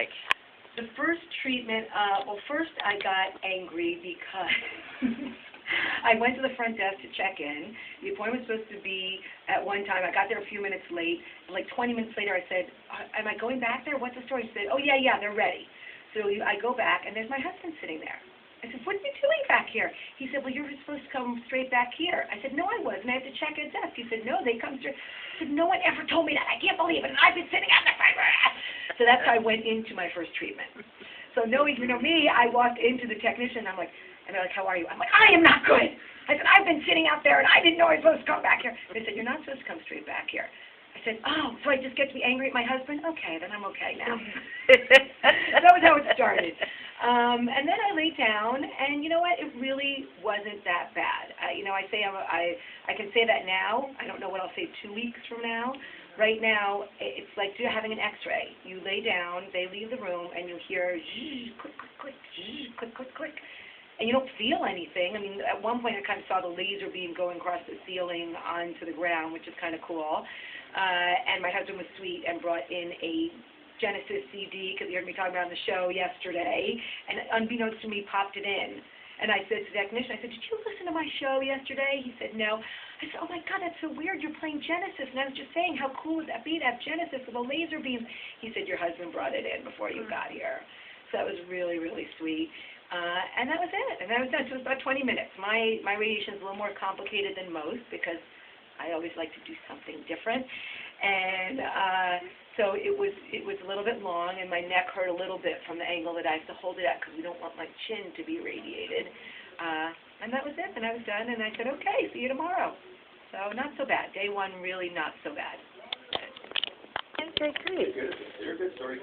like? The first treatment, well, first I got angry because I went to the front desk to check in. The appointment was supposed to be at one time. I got there a few minutes late. Like 20 minutes later, I said, am I going back there? What's the story? He said, oh, yeah, they're ready. So I go back, and there's my husband sitting there. I said, what are you doing back here? He said, well, you're supposed to come straight back here. I said, no, I wasn't. I had to check at desk. He said, no, they come straight. I said, no one ever told me that. I can't believe it. And I've been sitting on the front. So that's how I went into my first treatment. So knowing, me, I walked into the technician. And they're like, how are you? I'm like, I am not good. I said, I've been sitting out there, and I didn't know I was supposed to come back here. They said, you're not supposed to come straight back here. I said, oh, so I just get to be angry at my husband? Okay, then I'm okay now. That was how it started. And then I laid down, and you know what? It really wasn't that bad. I say I can say that now. I don't know what I'll say 2 weeks from now. Right now, it's like having an X-ray. You lay down, they leave the room, and you hear zzz, click, click, click, zzz, click, click, click. And you don't feel anything. I mean, at one point I kind of saw the laser beam going across the ceiling onto the ground, which is kind of cool. And my husband was sweet and brought in a Genesis CD, because you heard me talking about it on the show yesterday, and unbeknownst to me, popped it in. And I said to the technician, I said, did you listen to my show yesterday? He said, no. I said, oh my God, that's so weird. You're playing Genesis. And I was just saying, how cool would that be to have Genesis with a laser beam? He said, your husband brought it in before you got here. So that was really, really sweet. And that was it. And that was done. So it was about 20 minutes. My radiation is a little more complicated than most because I always like to do something different. And so it was a little bit long, and my neck hurt a little bit from the angle that I have to hold it at because we don't want my chin to be radiated. And that was it. And I was done, and I said, okay, see you tomorrow. So not so bad. Day one, really not so bad. That's very great. You're a good story.